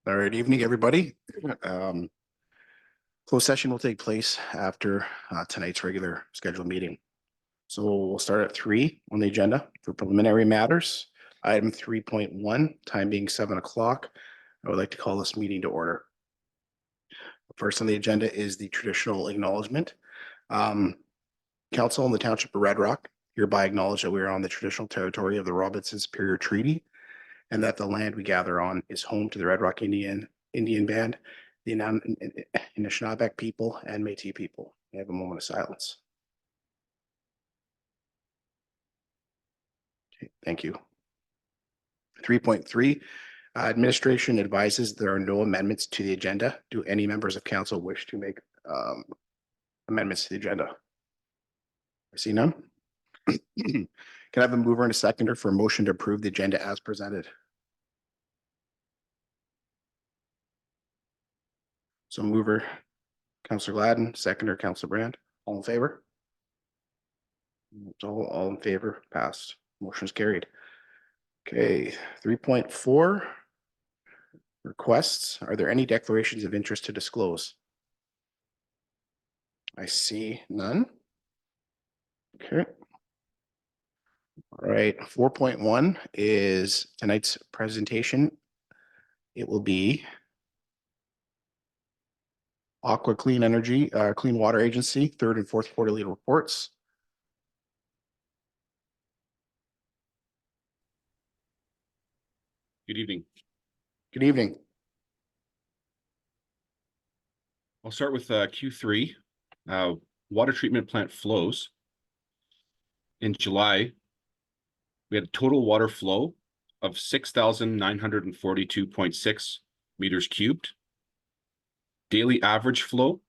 All right, evening, everybody. Um, Closed session will take place after tonight's regular scheduled meeting. So we'll start at 3 on the agenda for preliminary matters. Item 3.1, time being 7 o'clock. I would like to call this meeting to order. First on the agenda is the traditional acknowledgement. Council in the Township of Red Rock hereby acknowledge that we are on the traditional territory of the Robinson Superior Treaty and that the land we gather on is home to the Red Rock Indian Band, the Anishinaabe people, and Métis people. We have a moment of silence. Okay, thank you. 3.3, administration advises there are no amendments to the agenda. Do any members of council wish to make amendments to the agenda? I see none. Can I have a mover and a seconder for a motion to approve the agenda as presented? So mover, Councillor Gladden, seconder, Councillor Brand. All in favor? All in favor, passed. Motion is carried. Okay, 3.4. Requests. Are there any declarations of interest to disclose? I see none. Okay. All right, 4.1 is tonight's presentation. It will be Aqua Clean Energy, Clean Water Agency, third and fourth quarterly reports. Good evening. Good evening. I'll start with Q3. Water treatment plant flows. In July, we had a total water flow of 6,942.6 meters cubed. Daily average flow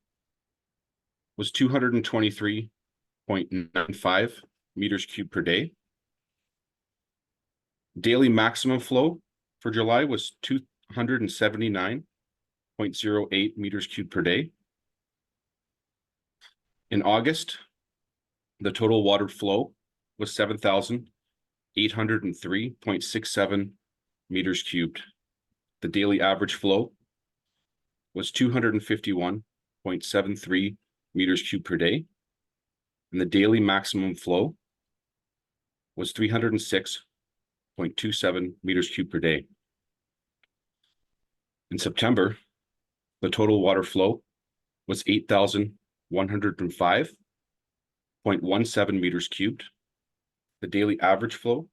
was 223.95 meters cubed per day. Daily maximum flow for July was 279.08 meters cubed per day. In August, the total water flow was 7,803.67 meters cubed. The daily average flow was 251.73 meters cubed per day. And the daily maximum flow was 306.27 meters cubed per day. In September, the total water flow was 8,105.17 meters cubed. The daily average flow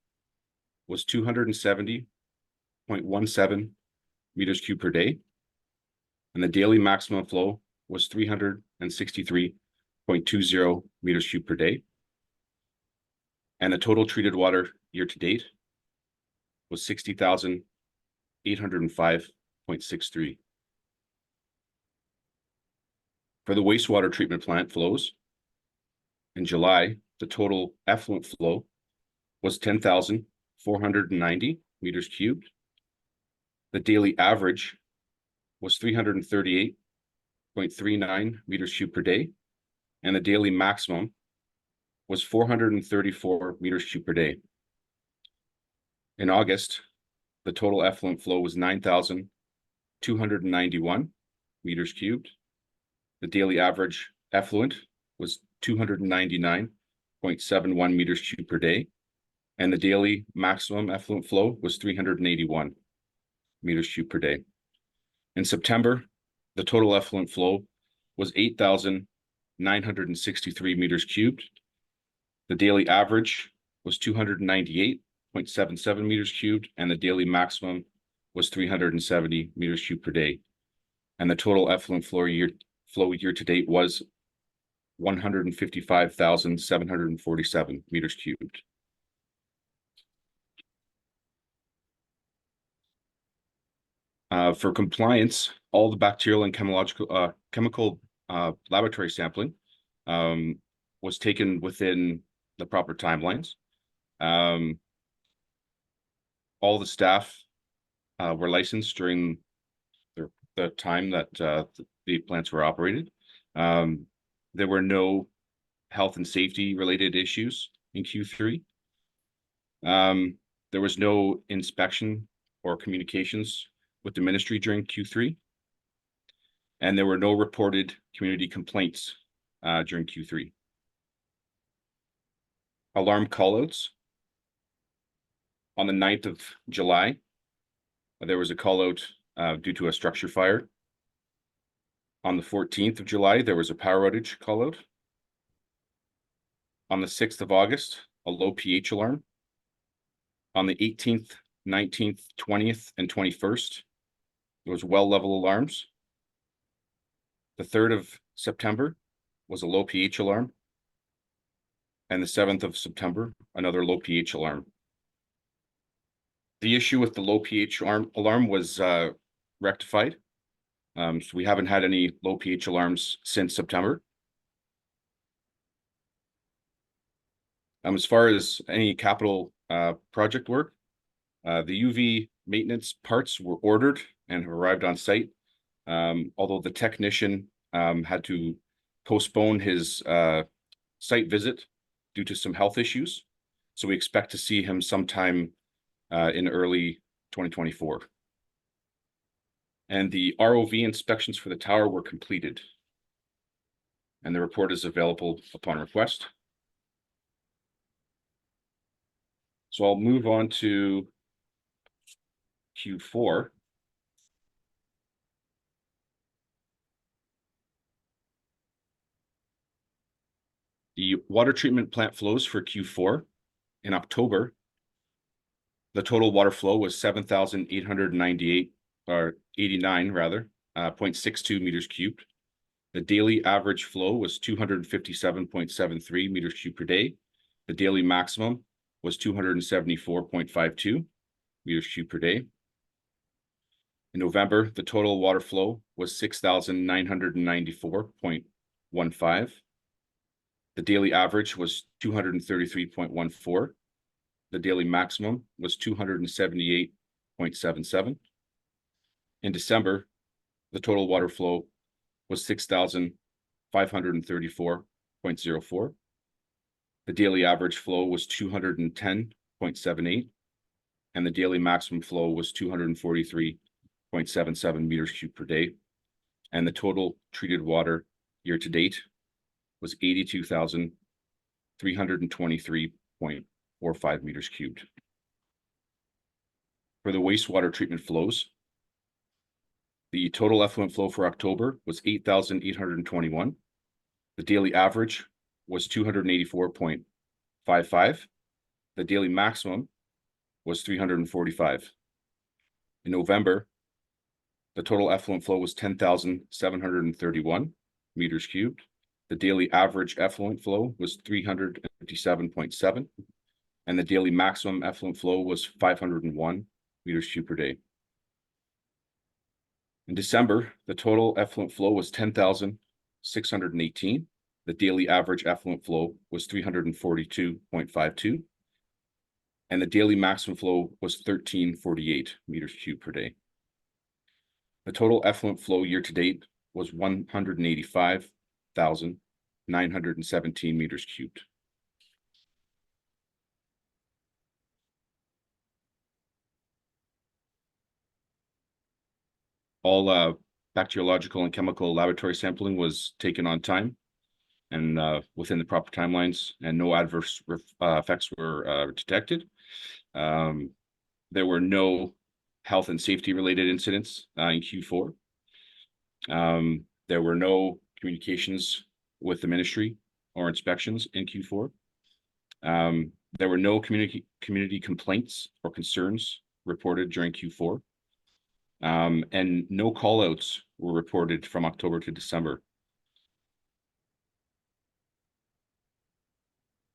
was 270.17 meters cubed per day. And the daily maximum flow was 363.20 meters cubed per day. And the total treated water year to date was 60,805.63. For the wastewater treatment plant flows, in July, the total effluent flow was 10,490 meters cubed. The daily average was 338.39 meters cubed per day, and the daily maximum was 434 meters cubed per day. In August, the total effluent flow was 9,291 meters cubed. The daily average effluent was 299.71 meters cubed per day, and the daily maximum effluent flow was 381 meters cubed per day. In September, the total effluent flow was 8,963 meters cubed. The daily average was 298.77 meters cubed, and the daily maximum was 370 meters cubed per day. And the total effluent flow year to date was 155,747 meters cubed. For compliance, all the bacterial and chemical laboratory sampling was taken within the proper timelines. All the staff were licensed during the time that the plants were operated. There were no health and safety related issues in Q3. There was no inspection or communications with the ministry during Q3. And there were no reported community complaints during Q3. Alarm callouts. On the 9th of July, there was a callout due to a structure fire. On the 14th of July, there was a power outage callout. On the 6th of August, a low pH alarm. On the 18th, 19th, 20th, and 21st, there was well level alarms. The 3rd of September was a low pH alarm. And the 7th of September, another low pH alarm. The issue with the low pH alarm was rectified. So we haven't had any low pH alarms since September. As far as any capital project work, the UV maintenance parts were ordered and have arrived on site. Although the technician had to postpone his site visit due to some health issues. So we expect to see him sometime in early 2024. And the ROV inspections for the tower were completed. And the report is available upon request. So I'll move on to Q4. The water treatment plant flows for Q4 in October. The total water flow was 7,898 or 89 rather, 0.62 meters cubed. The daily average flow was 257.73 meters cubed per day. The daily maximum was 274.52 meters cubed per day. In November, the total water flow was 6,994.15. The daily average was 233.14. The daily maximum was 278.77. In December, the total water flow was 6,534.04. The daily average flow was 210.78. And the daily maximum flow was 243.77 meters cubed per day. And the total treated water year to date was 82,323.45 meters cubed. For the wastewater treatment flows, the total effluent flow for October was 8,821. The daily average was 284.55. The daily maximum was 345. In November, the total effluent flow was 10,731 meters cubed. The daily average effluent flow was 357.7, and the daily maximum effluent flow was 501 meters cubed per day. In December, the total effluent flow was 10,618. The daily average effluent flow was 342.52, and the daily maximum flow was 1348 meters cubed per day. The total effluent flow year to date was 185,917 meters cubed. All bacteriological and chemical laboratory sampling was taken on time and within the proper timelines, and no adverse effects were detected. There were no health and safety related incidents in Q4. There were no communications with the ministry or inspections in Q4. There were no community complaints or concerns reported during Q4. And no callouts were reported from October to December.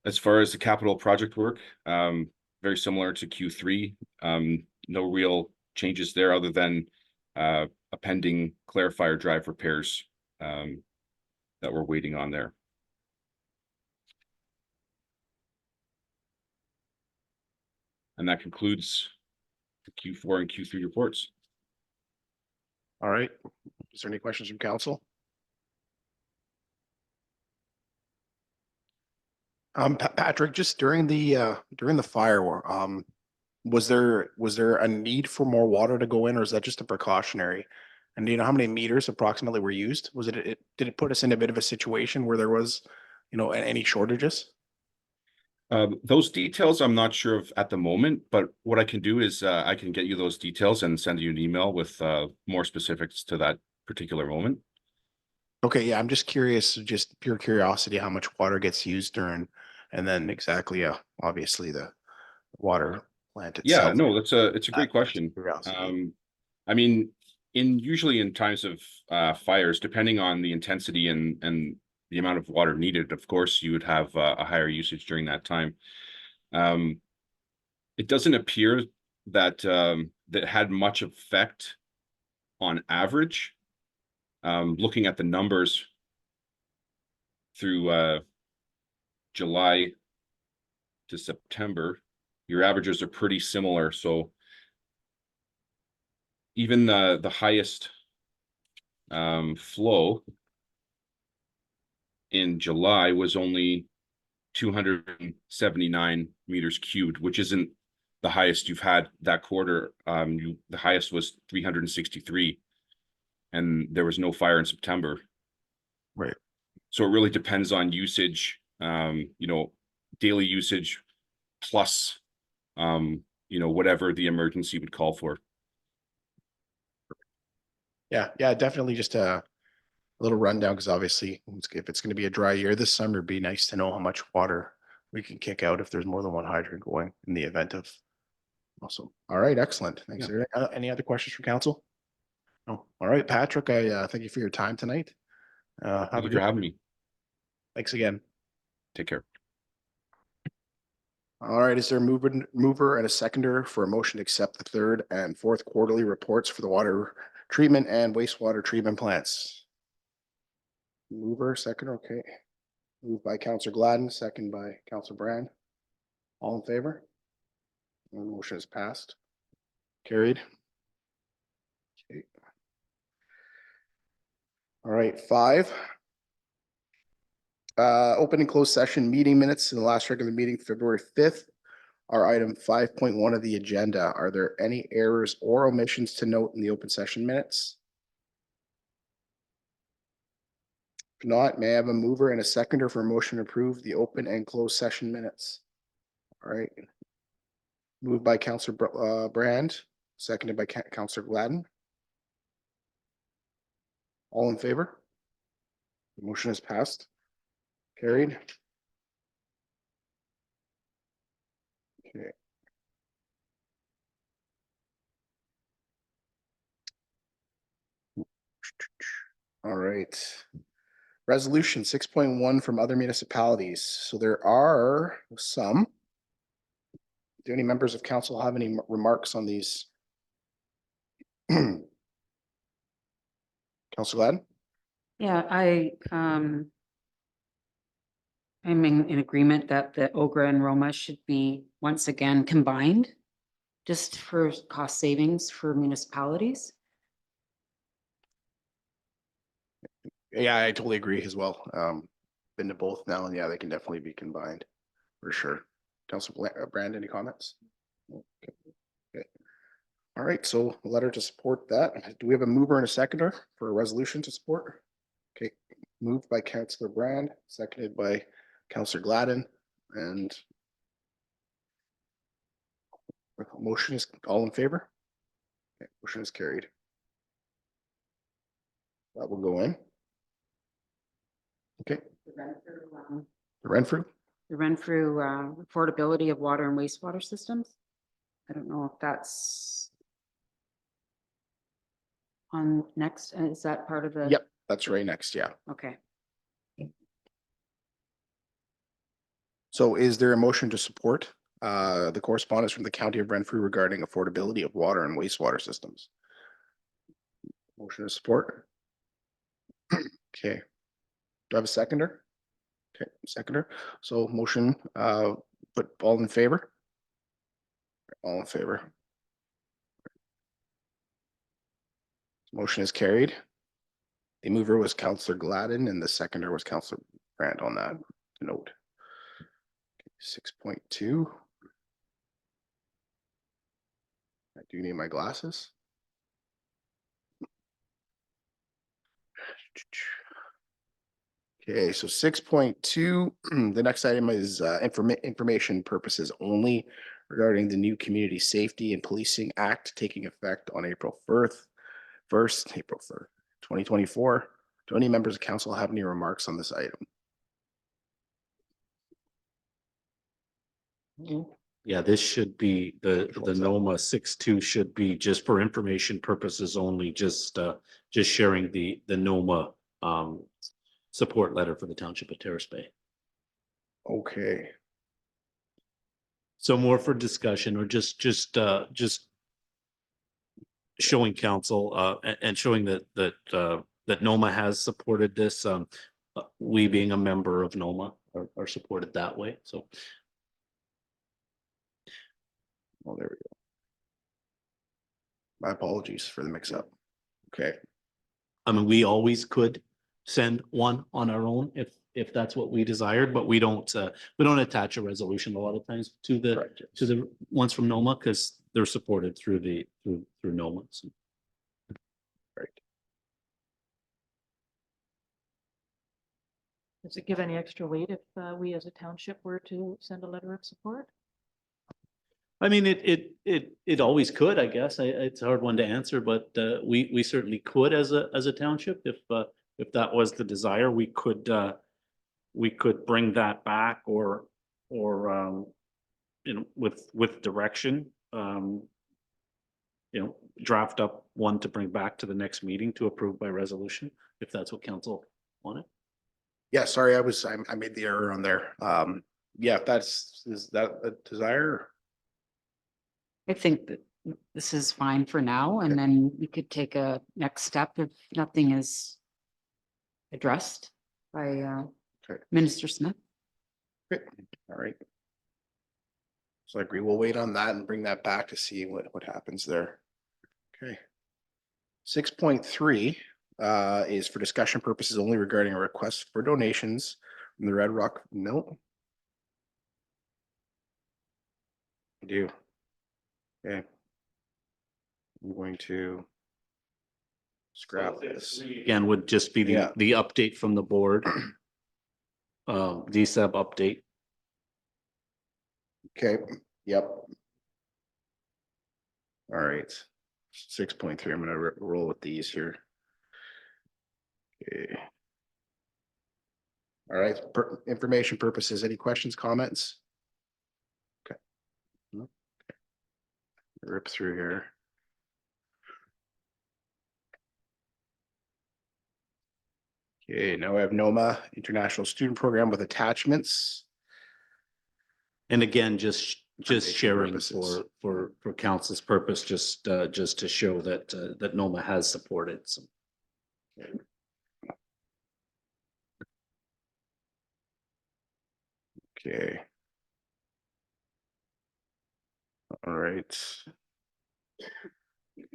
As far as the capital project work, very similar to Q3. No real changes there other than a pending clarifier drive repairs that we're waiting on there. And that concludes the Q4 and Q3 reports. All right. Is there any questions from council? Patrick, just during the fire, was there a need for more water to go in, or is that just a precautionary? And do you know how many meters approximately were used? Was did it put us in a bit of a situation where there was, any shortages? Those details I'm not sure of at the moment, but what I can do is I can get you those details and send you an email with more specifics to that particular moment. Okay, yeah, I'm just curious, just pure curiosity, how much water gets used during, and then exactly, obviously the water plant Yeah, itself. no, it's a great Just question. curiosity. I mean, usually in times of fires, depending on the intensity and the amount of water needed, of course, you would have a higher usage during that time. Um, it doesn't appear that that had much effect on average. Looking at the numbers through July to September, your averages are pretty similar. So even the highest flow in July was only 279 meters cubed, which isn't the highest you've had that quarter. The highest was 363, and there was no fire in September. Right. So it really depends on usage, daily usage plus, whatever the emergency would call for. Yeah, yeah, definitely just a little rundown, because obviously if it's going to be a dry year this summer, it'd be nice to know how much water we can kick out if there's more than one hydrant going in the event of. Awesome. All right, excellent. Thanks, Yeah. Eric. Any other questions from council? No. All right, Patrick, I thank you for your time tonight. Have Thank a you good for having me. Thanks again. Take care. All right, is there a mover and a seconder for a motion to accept the third and fourth quarterly reports for the water treatment and wastewater treatment plants? Mover, second, okay. Moved by Councillor Gladden, second by Councillor Brand. All in favor? The motion is passed. Carried. Okay. All right, 5. Open and closed session meeting minutes in the last regular meeting, February 5th, are item 5.1 of the agenda. Are there any errors or omissions to note in the open session minutes? If not, may I have a mover and a seconder for a motion to approve the open and closed session minutes? All right. Moved by Councillor Brand, seconded by Councillor Gladden. All in favor? The motion is passed. Carried. Okay. All right. Resolution 6.1 from other municipalities. So there are some. Do any members of council have any remarks on these? Councillor Gladden? Yeah, I'm in agreement that the Ogra and Roma should be once again combined just for cost savings for municipalities. Yeah, I totally agree as well. Been to both now, and yeah, they can definitely be combined for sure. Councillor Brand, any comments? Okay. Okay. All right, so a letter to support that. Do we have a mover and a seconder for a resolution to support? Okay, moved by Councillor Brand, seconded by Councillor Gladden, and motion is all in favor? Okay, motion is carried. That will go in. Okay, the Renfrew. The Renfrew affordability of water and wastewater systems. I don't know if that's on next. Is that part of the? Yep, that's right next. Yeah. Okay. So is there a motion to support the correspondence from the County of Renfrew regarding affordability of water and wastewater systems? Motion to support. Okay. Do I have a seconder? Okay, seconder. So motion, put all in favor? All in favor. Motion is carried. The mover was Councillor Gladden and the seconder was Councillor Brandt on that note. 6.2. do need my glasses. Okay, so 6.2, the next item is information purposes only regarding the new Community Safety and Policing Act taking effect on April 1st, April 1st, 2024. Do any members of council have any remarks on this item? Yeah, this should be the What's that? NOMA 6.2 should be just for information purposes only, just sharing the NOMA support letter for the Township of Terrace Bay. Okay, So more for discussion or just showing council and showing that NOMA has supported this. We being a member of NOMA are supported that way. So well, there we go. My apologies for the mix up. Okay, I mean, we always could send one on our own if that's what we desired, but we don't attach a resolution a lot of times to correct. the ones from NOMA because they're supported through NOMA. So Right. Does it give any extra weight if we as a township were to send a letter of support? I mean, it always could, I guess. It's a hard one to answer, but we certainly could as a township if that was the desire. We could bring that back or with direction, draft up one to bring back to the next meeting to approve by resolution, if that's what council wanted. Yeah, sorry, I made the error on there. Yeah, is that a desire? I think that this is fine for now, and then we could take a next step if nothing is addressed by Okay. Minister Smith. Okay, all right. So I agree, we'll wait on that and bring that back to see what happens there. Okay. 6.3 is for discussion purposes only regarding a request for donations from the Red Rock. No. I do. Okay. I'm going to scrap this. Again, would just be Yeah. the update from the board. DSAB update. Okay, yep. All right. 6.3, I'm gonna roll with these here. Okay. All right, information purposes, any questions, comments? Okay. No? Okay. Rip through here. Okay, now I have NOMA International Student Program with attachments. And again, just Information sharing purposes. for council's purpose, just to show that that NOMA has supported. So Okay. All right.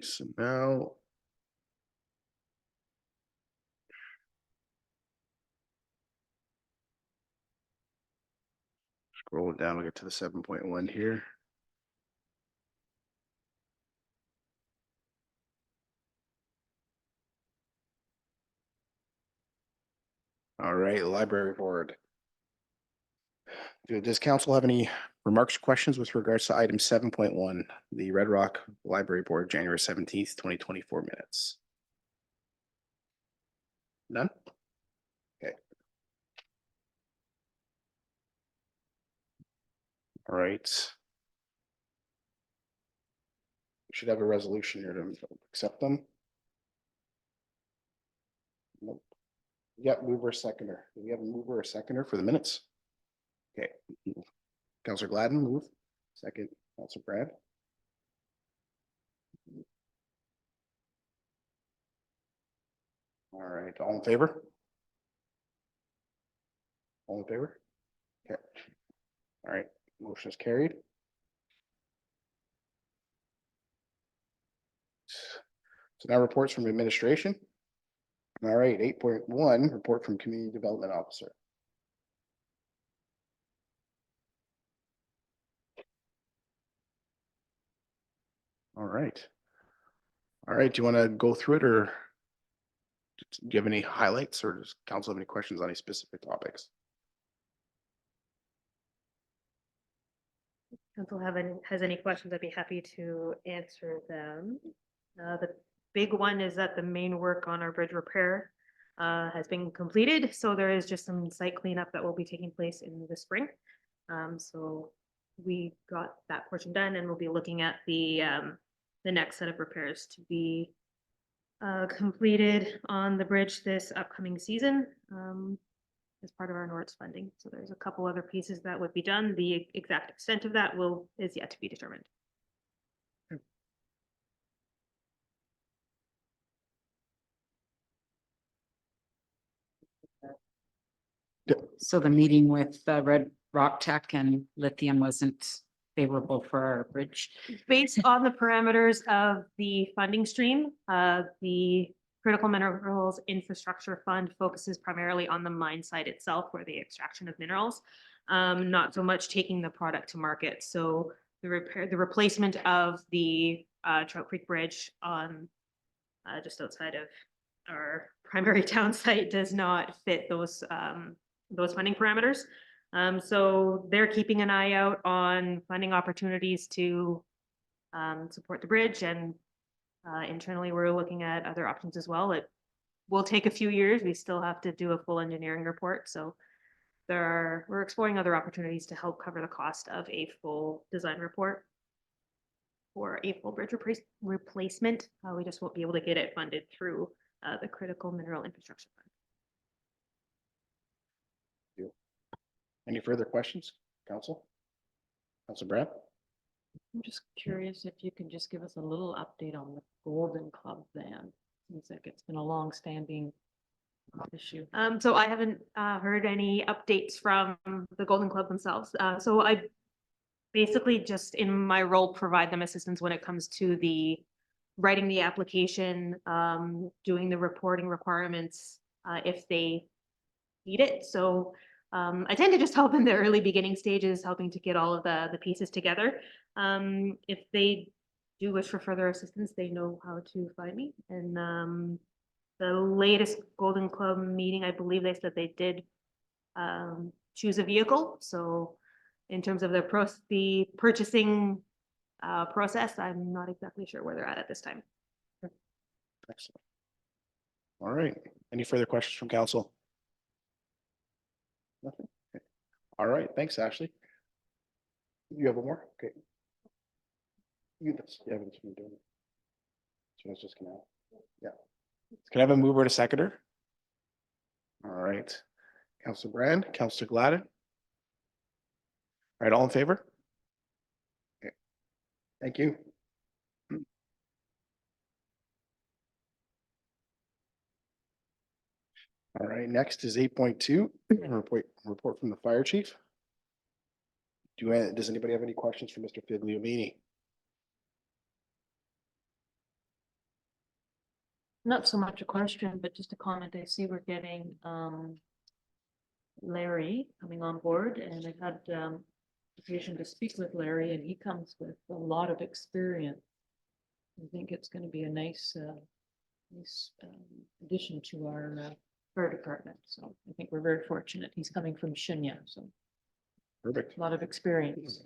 So now. Scrolling down, we'll get to the 7.1 here. All right, library board. Does council have any remarks or questions with regards to item 7.1, the Red Rock Library Board, January 17th, 2024 minutes? None? Okay. All right. We should have a resolution here to accept them. Nope. Yeah, mover seconder. Do we have a mover or seconder for the minutes? Okay. Councilor Gladden, move. Second, Councilor Brad. All right, all in favor? All in favor? Okay. All right, motion is carried. So now reports from administration. All right, 8.1, report from community development officer. All right. All right, do you want to go through it, or do you have any highlights, or does council have any questions on any specific topics? Council has any questions, I'd be happy to answer them. The big one is that the main work on our bridge repair has been completed, so there is just some site cleanup that will be taking place in the spring. So we got that portion done, and we'll be looking at the next set of repairs to be completed on the bridge this upcoming season. As part of our NORTS funding. So there's a couple other pieces that would be done. The exact extent of that is yet to be determined. So the meeting with Red Rock Tech and Lithium wasn't favorable for our bridge. Based on the parameters of the funding stream, the Critical Minerals Infrastructure Fund focuses primarily on the mine site itself, or the extraction of minerals, not so much taking the product to market. So the replacement of the Trout Creek Bridge on just outside of our primary town site does not fit those funding parameters. So they're keeping an eye out on funding opportunities to support the bridge, and internally we're looking at other options as well. It will take a few years. We still have to do a full engineering report. So we're exploring other opportunities to help cover the cost of a full design report for a full bridge replacement. We just won't be able to get it funded through the Critical Mineral Infrastructure Fund. Any further questions, council? Council Brad? I'm just curious if you can just give us a little update on the Golden Club van. Seems like it's been a long-standing issue. So I haven't heard any updates from the Golden Club themselves. So I basically just in my role provide them assistance when it comes to the writing the application, doing the reporting requirements if they need it. So I tend to just help in the early beginning stages, helping to get all of the pieces together. If they do wish for further assistance, they know how to find me. And the latest Golden Club meeting, I believe they said they did choose a vehicle. So in terms of the purchasing process, I'm not exactly sure where they're at this time. Excellent. All right. Any further questions from council? Nothing. Okay. All right. Thanks, Ashley. You have one more? Okay. You this. Yeah, but it's been doing it. So it's just gonna. Yeah. Can I have a mover and a seconder? All right. Councilor Brand, Councilor Gladden. All right, all in favor? Okay. Thank you. All right, next is 8.2, report from the fire chief. Does anybody have any questions for Mr. Figliomini? Not so much a question, but just a comment. I see we're getting Larry coming on board, and I've had occasion to speak with Larry, and he comes with a lot of experience. I think it's going to be a nice addition to our fire department. So I think we're very fortunate. He's coming from Shunya, so Perfect. a lot of experience.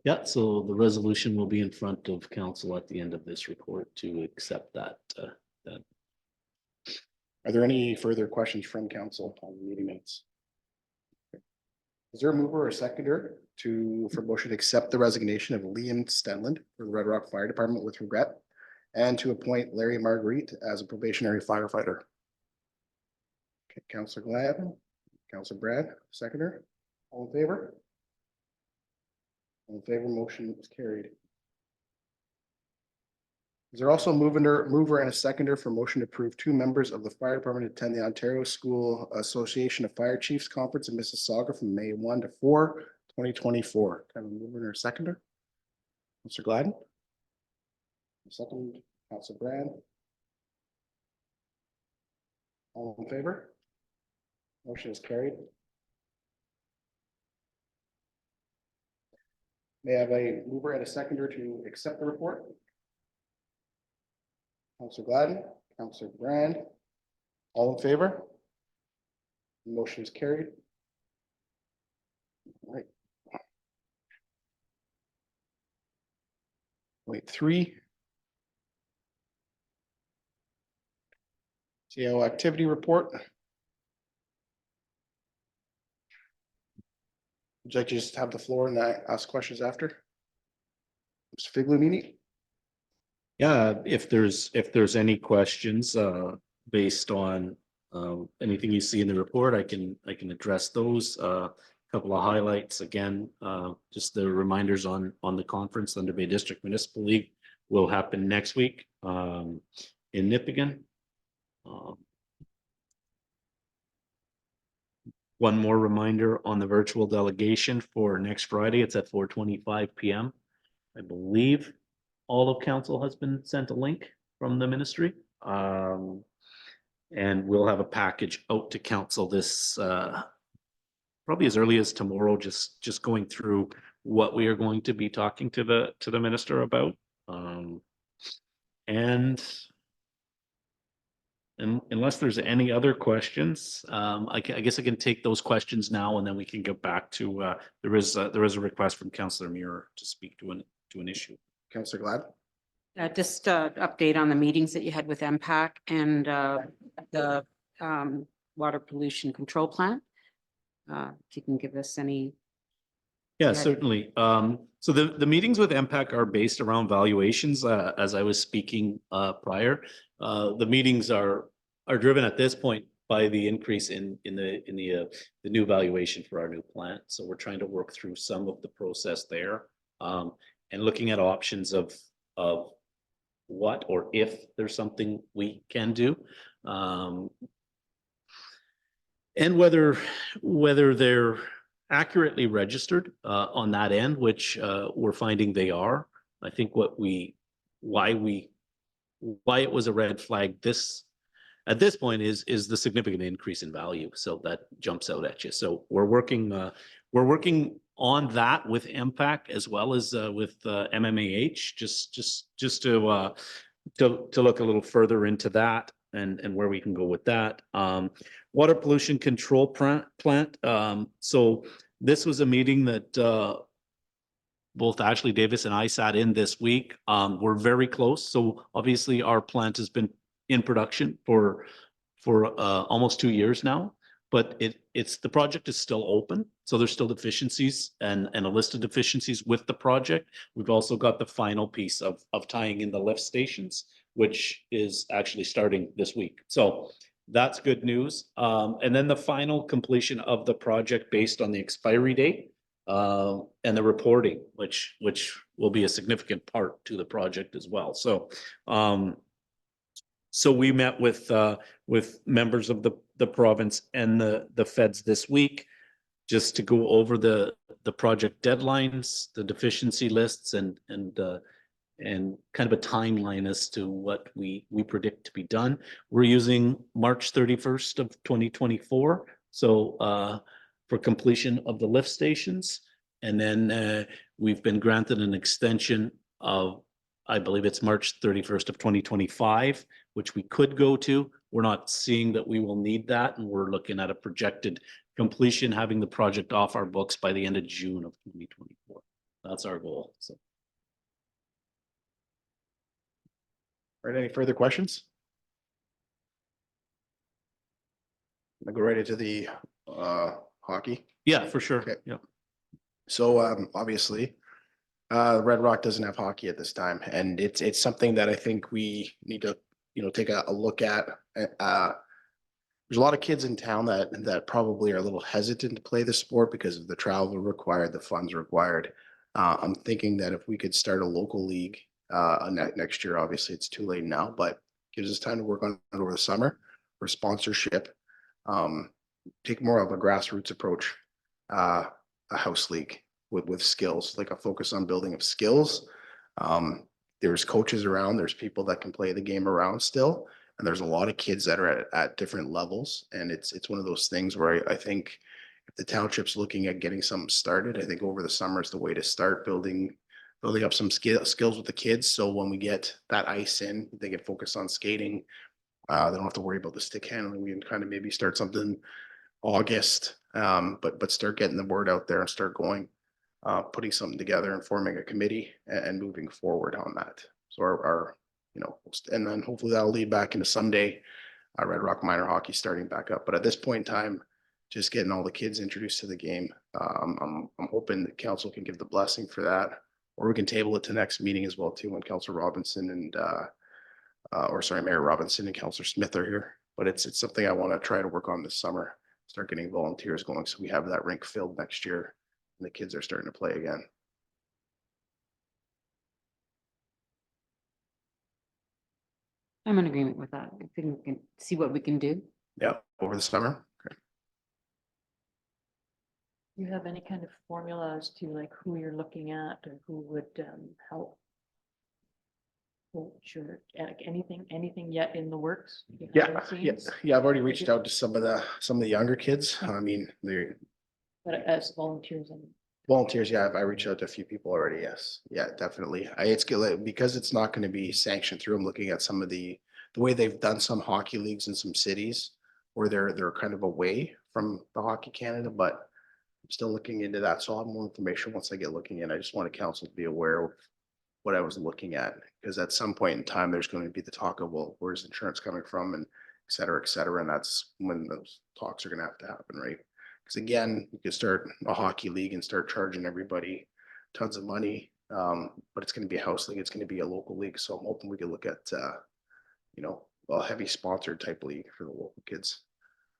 Yeah, so the resolution will be in front of council at the end of this report to accept that. Are there any further questions from council on the meeting minutes? Is there a mover or seconder for motion to accept the resignation of Liam Stenland for the Red Rock Fire Department with regret, and to appoint Larry Marguerite as a probationary firefighter? Okay, Councilor Gladden, Councilor Brad, seconder, all in favor? All in favor, motion is carried. Is there also a mover and a seconder for motion to approve 2 members of the fire department to attend the Ontario School Association of Fire Chiefs Conference in Mississauga from May 1 to 4, 2024? Can I have a mover and a seconder? Mr. Gladden? Second, Councilor Brand. All in favor? Motion is carried. May I have a mover and a seconder to accept the report? Counselor Gladden, Counselor Brand, all in favor? Motion is carried. All right. Point 3. CAO activity report. Would you like to just have the floor and ask questions after? Mr. Figlinini? Yeah, if there's any questions based on anything you see in the report, I can address those. Couple of highlights again, just the reminders on the conference, Thunder Bay District Municipal League will happen next week in Nipigon. One more reminder on the virtual delegation for next Friday. It's at 4:25 p.m. I believe all of council has been sent a link from the ministry. And we'll have a package out to council this probably as early as tomorrow, just going through what we are going to be talking to the minister about. And unless there's any other questions, I guess I can take those questions now, and then we can get back to there is a request from Councillor Muir to speak to an issue. Counselor Glad? Just update on the meetings that you had with MPAC and the water pollution control plant. If you can give us any. Yeah, Right. certainly. So the meetings with MPAC are based around valuations, as I was speaking prior. The meetings are driven at this point by the increase in the new valuation for our new plant. So we're trying to work through some of the process there, and looking at options of what or if there's something we can do. And whether they're accurately registered on that end, which we're finding they are. I think why it was a red flag at this point is the significant increase in value. So that jumps out at you. So we're working on that with MPAC as well as with MMAH, just to look a little further into that and where we can go with that. Water pollution control plant. So this was a meeting that both Ashley Davis and I sat in this week. We're very close. So obviously our plant has been in production for almost 2 years now, but the project is still open. So there's still deficiencies and a list of deficiencies with the project. We've also got the final piece of tying in the lift stations, which is actually starting this week. So that's good news. And then the final completion of the project based on the expiry date and the reporting, which will be a significant part to the project as well. So so we met with members of the province and the feds this week, just to go over the project deadlines, the deficiency lists, and kind of a timeline as to what we predict to be done. We're using March 31st of 2024. So for completion of the lift stations. And then we've been granted an extension of, I believe it's March 31st of 2025, which we could go to. We're not seeing that we will need that. And we're looking at a projected completion, having the project off our books by the end of June of 2024. That's our goal. So. All right, any further questions? I'll go right into the hockey. Yeah, for sure. Okay. Yeah. So obviously, Red Rock doesn't have hockey at this time, and it's something that I think we need to, take a look at. There's a lot of kids in town that probably are a little hesitant to play the sport because of the travel required, the funds required. I'm thinking that if we could start a local league next year, obviously it's too late now, but gives us time to work on it over the summer for sponsorship. Take more of a grassroots approach, a house league with skills, like a focus on building of skills. There's coaches around, there's people that can play the game around still, and there's a lot of kids that are at different levels. And it's one of those things where I think if the township's looking at getting something started. I think over the summer is the way to start building up some skills with the kids. So when we get that ice in, they can focus on skating. They don't have to worry about the stick handling. We can kind of maybe start something August, but start getting the word out there and start going, putting something together and forming a committee and moving forward on that. So our, you know, and then hopefully that'll lead back into someday, Red Rock minor hockey starting back up. But at this point in time, just getting all the kids introduced to the game. I'm hoping that council can give the blessing for that, or we can table it to next meeting as well too, when Councillor Robinson and Mayor Robinson and Councillor Smith are here. But it's something I want to try to work on this summer, start getting volunteers going so we have that rink filled next year and the kids are starting to play again. I'm in agreement with that. I think we can see what we can do. Yeah, over the summer. Okay. You have any kind of formula as to like who you're looking at or who would help? Sure, like anything yet in the works? behind the scenes? I've already reached out to some of the younger kids. I mean, they're But as volunteers and. volunteers. Yeah, I reached out to a few people already. Yes, yeah, definitely. It's good because it's not going to be sanctioned through. I'm looking at some of the way they've done some hockey leagues in some cities where they're kind of away from the Hockey Canada, but I'm still looking into that. So I'll have more information once I get looking in. I just want council to be aware of what I was looking at, because at some point in time, there's going to be the talk of, well, where's insurance coming from, and et cetera, et cetera. And that's when those talks are going to have to happen, right? Because again, you could start a hockey league and start charging everybody tons of money, but it's going to be a house league. It's going to be a local league. So I'm hoping we can look at, you know, a heavy sponsored type league for the local kids.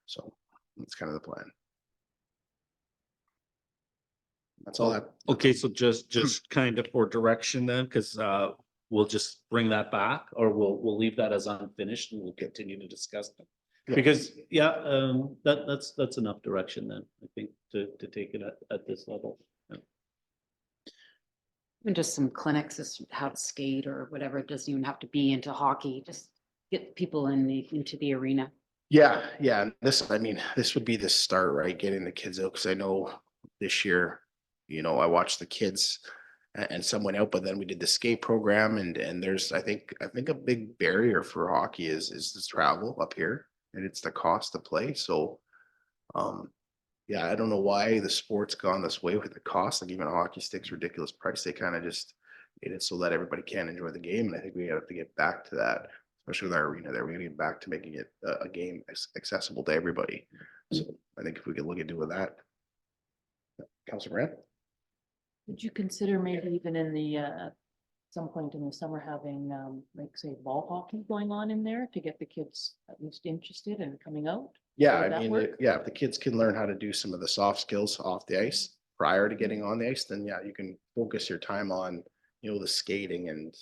So that's kind of the plan. That's all I. Okay, so just kind of for direction then, because we'll just bring that back, or we'll leave that as unfinished and we'll continue to discuss them. Yeah. Because, that's enough direction then, I think, to take it at this level. Yeah. And just some clinics as to how to skate or whatever. It doesn't even have to be into hockey. Just get people into the arena. Yeah. I mean, this would be the start, right? Getting the kids out, because I know this year, you know, I watched the kids and some went out, but then we did the skate program, and there's I think a big barrier for hockey is the travel up here, and it's the cost to play. So yeah, I don't know why the sport's gone this way with the cost. Like even a hockey stick's ridiculous price. They kind of just made it so that everybody can enjoy the game. And I think we have to get back to that, especially with our arena there. We're gonna get back to making it a game accessible to everybody. So I think if we could look at doing that. Councilor Brand? Would you consider maybe even in the, some point in the summer having, like say ball hockey going on in there to get the kids at least interested in coming out? Yeah, Would I that mean, work? yeah, if the kids can learn how to do some of the soft skills off the ice prior to getting on the ice, then yeah, you can focus your time on, you know, the skating. And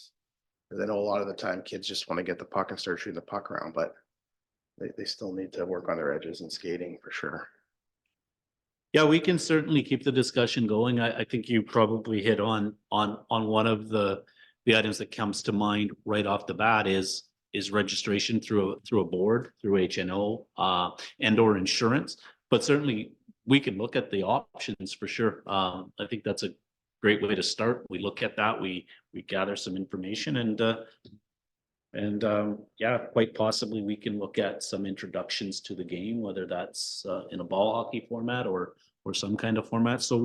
'cause I know a lot of the time kids just want to get the puck and start shooting the puck around, but they still need to work on their edges and skating for sure. Yeah, we can certainly keep the discussion going. I think you probably hit on one of the items that comes to mind right off the bat is registration through a board, through HNO, and or insurance. But certainly we can look at the options for sure. I think that's a great way to start. We look at that, we gather some information, and yeah, quite possibly we can look at some introductions to the game, whether that's in a ball hockey format or some kind of format. So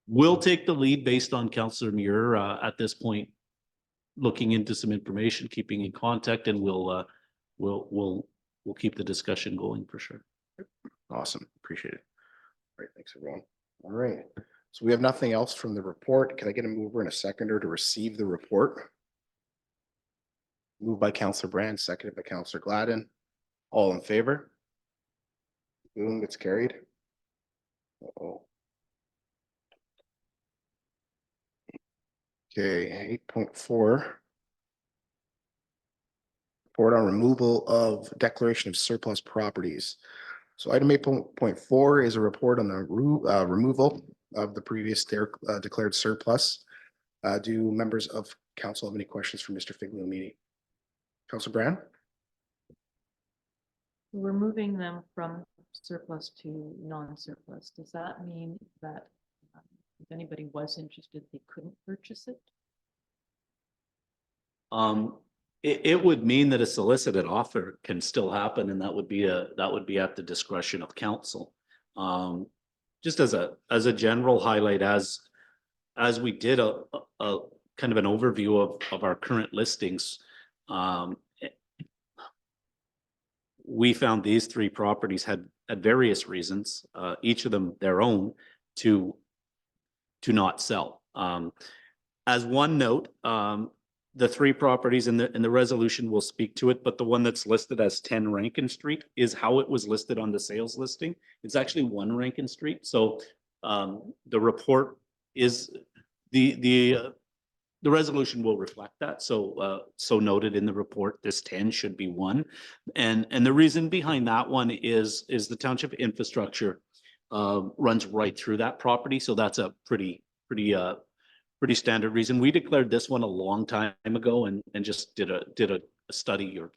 we'll take the lead based on Councillor Muir at this point, looking into some information, keeping in contact, and we'll keep the discussion going for sure. Awesome. Appreciate it. All right. Thanks, everyone. All right. So we have nothing else from the report. Can I get a mover and a seconder to receive the report? Moved by Councillor Brand, seconded by Councillor Gladden. All in favor? Boom, gets carried. Uh-oh. Okay, 8.4. Report on removal of declaration of surplus properties. So item 8.4 is a report on the removal of the previous declared surplus. Do members of council have any questions for Mr. Figliomini? Councilor Brand? We're moving them from surplus to non-surplus, does that mean that if anybody was interested, they couldn't purchase it? It would mean that a solicited offer can still happen, and that would be at the discretion of council. Just as a general highlight, as we did a kind of an overview of our current listings, we found these three properties had various reasons, each of them their own, to not sell. As one note, the three properties in the resolution will speak to it, but the one that's listed as 10 Rankin Street is how it was listed on the sales listing. It's actually 1 Rankin Street. So the report is the resolution will reflect that. So noted in the report, this 10 should be 1. And the reason behind that one is the township infrastructure runs right through that property. So that's a pretty standard reason. We declared this one a long time ago and just did a study or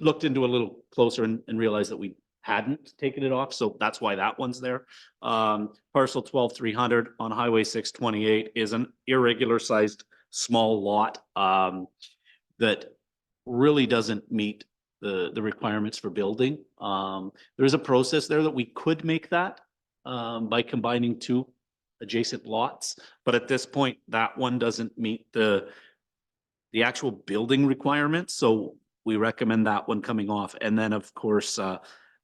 looked into a little closer and realized that we hadn't taken it off. So that's why that one's there. Parcel 12-300 on Highway 628 is an irregular sized small lot that really doesn't meet the requirements for building. There's a process there that we could make that by combining 2 adjacent lots, but at this point, that one doesn't meet the actual building requirements. So we recommend that one coming off. And then of course,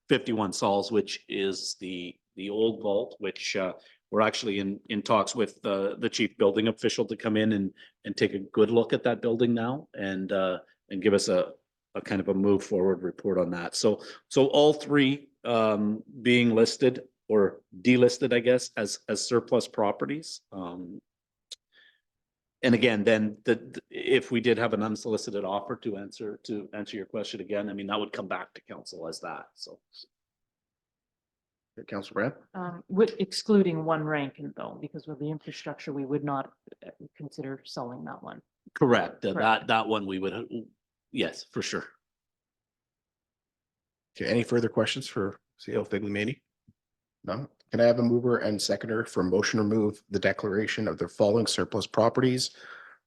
51 Sauls, which is the old vault, which we're actually in talks with the chief building official to come in and take a good look at that building now and give us a kind of a move forward report on that. So all 3 being listed or delisted, I guess, as surplus properties. And again, then if we did have an unsolicited offer to answer your question again, I mean, that would come back to council as that. So. Councilor Brand? With excluding 1 Rankin though, because with the infrastructure, we would not consider selling that one. Correct. Correct. That one we would, yes, for sure. Okay, any further questions for CEO Figlimani? No? Can I have a mover and seconder for motion to remove the declaration of the following surplus properties?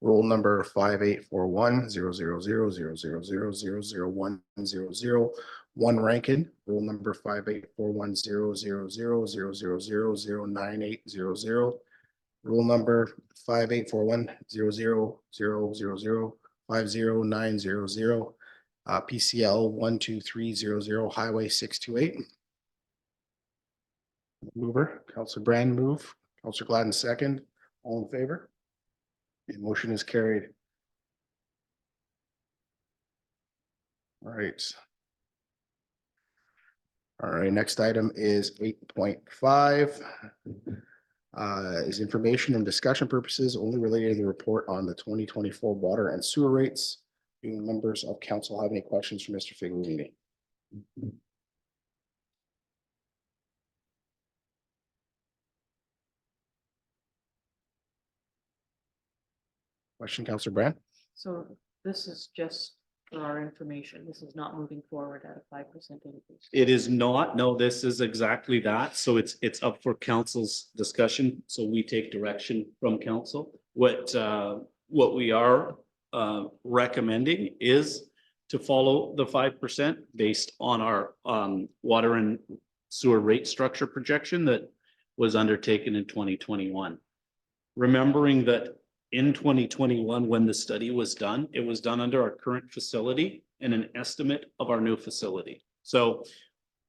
Roll number 5841-0000000000100. 1 Rankin, roll number 5841-00000009800. Roll number 5841-00000509000. PCL 12300 Highway 628. Mover, Councilor Brand move, Councilor Gladden second, all in favor? The motion is carried. All right. All right, next item is 8.5. Is information and discussion purposes only related to the report on the 2024 water and sewer rates. Do members of council have any questions for Mr. Figolini? Question, Councilor Brand? So this is just for our information. This is not moving forward at a 5% increase. It is not. No, this is exactly that. So it's up for council's discussion. So we take direction from council. What we are recommending is to follow the 5% based on our water and sewer rate structure projection that was undertaken in 2021. Remembering that in 2021, when the study was done, it was done under our current facility and an estimate of our new facility. So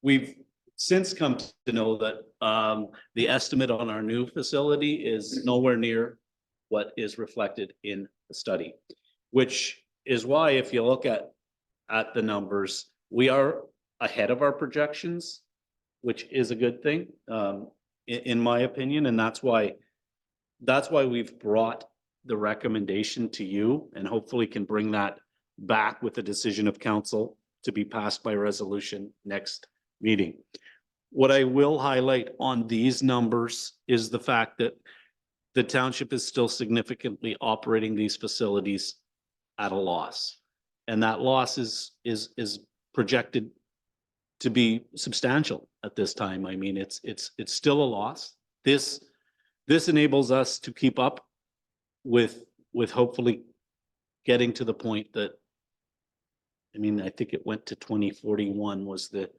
we've since come to know that the estimate on our new facility is nowhere near what is reflected in the study, which is why if you look at the numbers, we are ahead of our projections, which is a good thing in my opinion. And that's why we've brought the recommendation to you and hopefully can bring that back with a decision of council to be passed by resolution next meeting. What I will highlight on these numbers is the fact that the township is still significantly operating these facilities at a loss. And that loss is projected to be substantial at this time. I mean, it's still a loss. This enables us to keep up with hopefully getting to the point that, I mean, I think it went to 2041 was the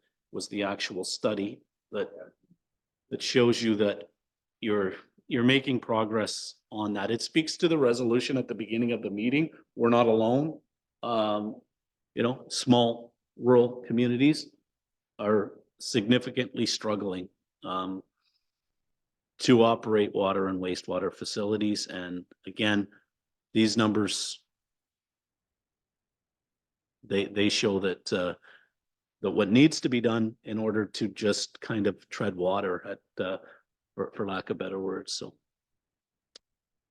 actual study that shows you that you're making progress on that. It speaks to the resolution at the beginning of the meeting. We're not alone. You know, small rural communities are significantly struggling to operate water and wastewater facilities. And again, these numbers, they show that that what needs to be done in order to just kind of tread water at for lack of better words. So,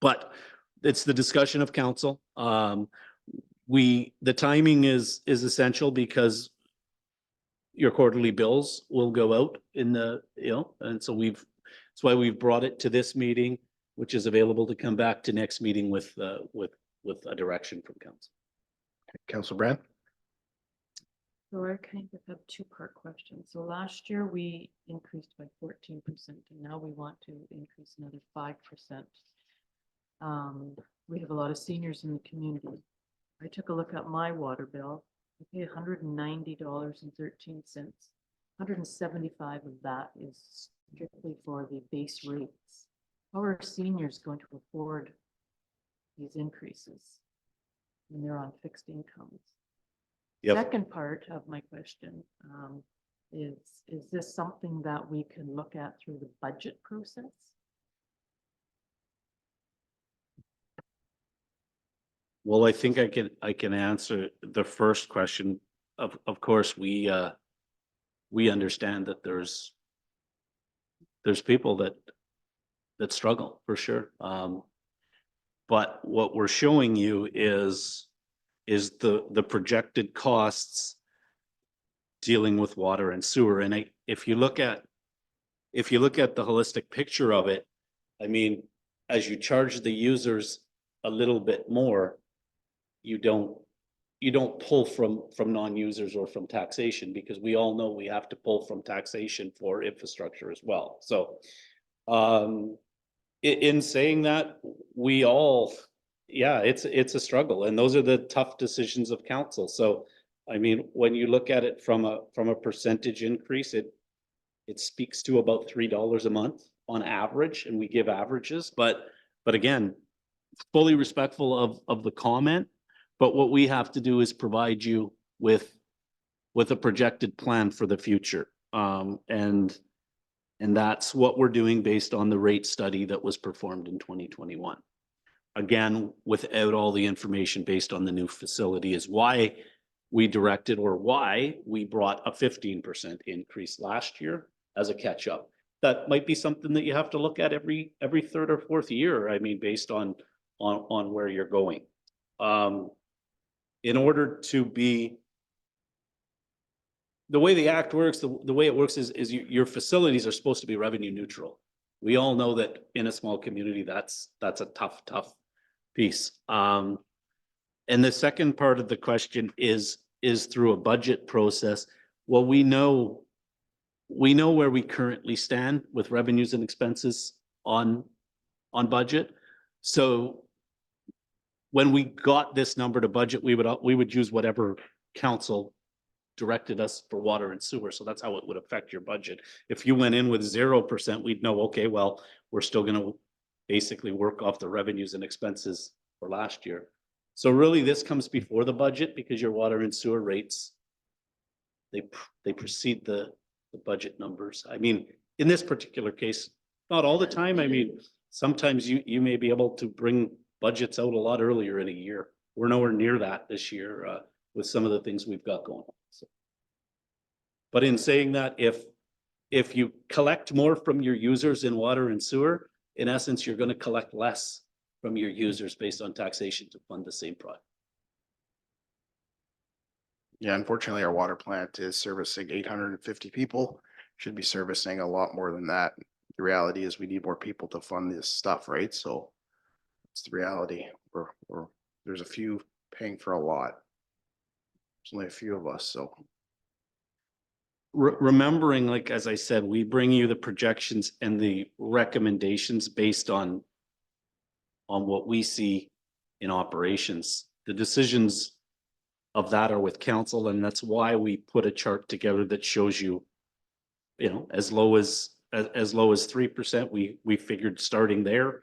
but it's the discussion of council. The timing is essential because your quarterly bills will go out in the, you know, and so that's why we've brought it to this meeting, which is available to come back to next meeting with a direction from council. Council Brand? So I kind of have two-part questions. So last year we increased by 14% and now we want to increase another 5%. We have a lot of seniors in the community. I took a look at my water bill. I pay $190.13. 175 of that is strictly for the base rates. How are seniors going to afford these increases when they're on fixed incomes? Yep. Second part of my question is this something that we can look at through the budget process? Well, I think I can answer the first question. Of course, we understand that there's people that struggle for sure. But what we're showing you is the projected costs dealing with water and sewer. And if you look at the holistic picture of it, I mean, as you charge the users a little bit more, you don't pull from non-users or from taxation, because we all know we have to pull from taxation for infrastructure as well. So in saying that, we all, yeah, it's a struggle, and those are the tough decisions of council. So I mean, when you look at it from a percentage increase, it speaks to about $3 a month on average, and we give averages, but again, fully respectful of the comment. But what we have to do is provide you with a projected plan for the future. And that's what we're doing based on the rate study that was performed in 2021. Again, without all the information based on the new facility, is why we directed, or why we brought a 15% increase last year as a catch up. That might be something that you have to look at every third or fourth year. I mean, based on where you're going. In order to be, the way the act works, the way it works is your facilities are supposed to be revenue neutral. We all know that in a small community, that's a tough piece. And the second part of the question is through a budget process. Well, we know where we currently stand with revenues and expenses on budget. So when we got this number to budget, we would use whatever council directed us for water and sewer. So that's how it would affect your budget. If you went in with 0%, we'd know, okay, well, we're still going to basically work off the revenues and expenses for last year. So really this comes before the budget, because your water and sewer rates, they precede the budget numbers. I mean, in this particular case, not all the time. I mean, sometimes you may be able to bring budgets out a lot earlier in a year. We're nowhere near that this year with some of the things we've got going on. So, but in saying that, if you collect more from your users in water and sewer, in essence, you're going to collect less from your users based on taxation to fund the same project. Yeah, unfortunately, our water plant is servicing 850 people. Should be servicing a lot more than that. The reality is we need more people to fund this stuff, right? So it's the reality. There's a few paying for a lot. There's only a few of us, so remembering, like, as I said, we bring you the projections and the recommendations based on what we see in operations. The decisions of that are with council, and that's why we put a chart together that shows you, you know, as low as 3%, we figured starting there,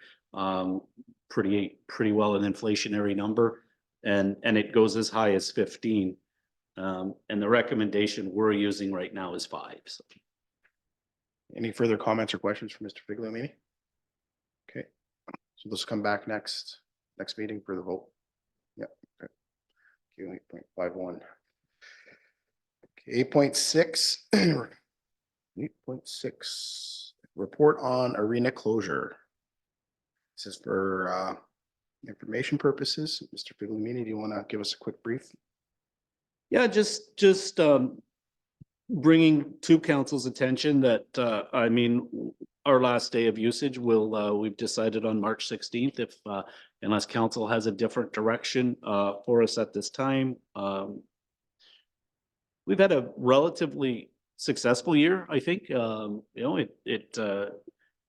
pretty well an inflationary number, and it goes as high as 15. And the recommendation we're using right now is 5. So. Any further comments or questions for Mr. Figliomini? Okay, so let's come back next meeting for the vote. Yeah. Okay. 8.51. Okay, 8.6. 8.6. Report on arena closure. This is for information purposes. Mr. Figliomini, do you want to give us a quick brief? Yeah, just bringing to council's attention that, I mean, our last day of usage will, we've decided on March 16th, if, unless council has a different direction, for us at this time. We've had a relatively successful year, I think. You know, the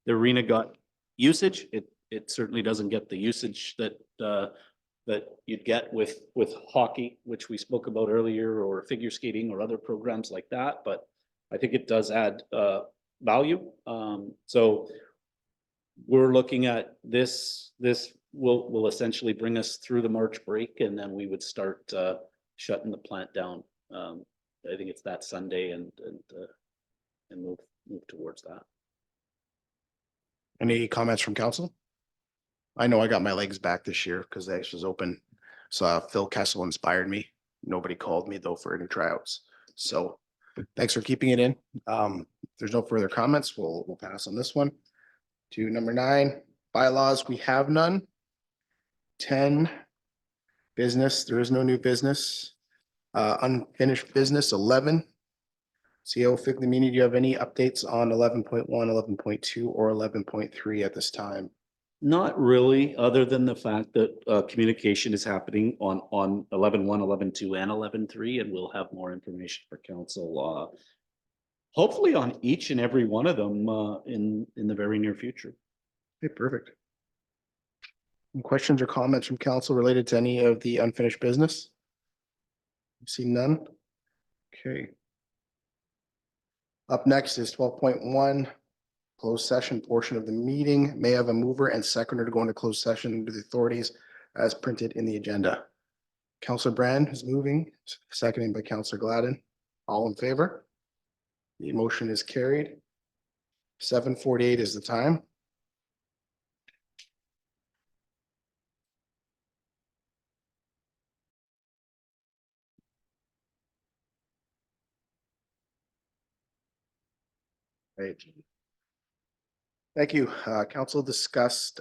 arena got usage. It certainly doesn't get the usage that you'd get with hockey, which we spoke about earlier, or figure skating or other programs like that. But I think it does add value. So we're looking at this will essentially bring us through the March break, and then we would start shutting the plant down. I think it's that Sunday, and move towards that. Any comments from council? I know I got my legs back this year because the ice was open. So Phil Kessel inspired me. Nobody called me though for any tryouts. So thanks for keeping it in. If there's no further comments, we'll pass on this one. To number 9, bylaws, we have none. 10, business, there is no new business. Unfinished business, 11. CO Figliomini, do you have any updates on 11.1, 11.2, or 11.3 at this time? Not really, other than the fact that communication is happening on 11.1, 11.2, and 11.3, and we'll have more information for council. Hopefully on each and every one of them in the very near future. Okay, perfect. Any questions or comments from council related to any of the unfinished business? See none. Okay. Up next is 12.1. Closed session portion of the meeting. May have a mover and seconder to go into closed session under the authorities as printed in the agenda. Councillor Brand is moving, seconded by Councillor Gladden. All in favor? The motion is carried. 7:48 is the time. Right. Thank you. Council discussed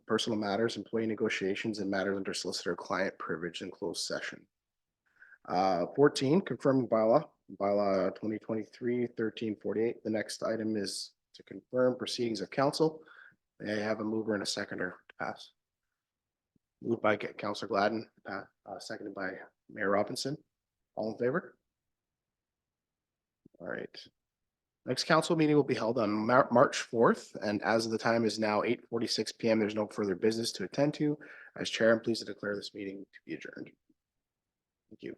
personal matters, employee negotiations, and matters under solicitor-client privilege in closed session. 14, confirming bylaw 2023-1348. The next item is to confirm proceedings of council. May I have a mover and a seconder to pass? Moved by Councillor Gladden, seconded by Mayor Robinson. All in favor? All right. Next council meeting will be held on March 4th, and as the time is now 8:46 p.m., there's no further business to attend to. As chair, I'm pleased to declare this meeting to be adjourned. Thank you.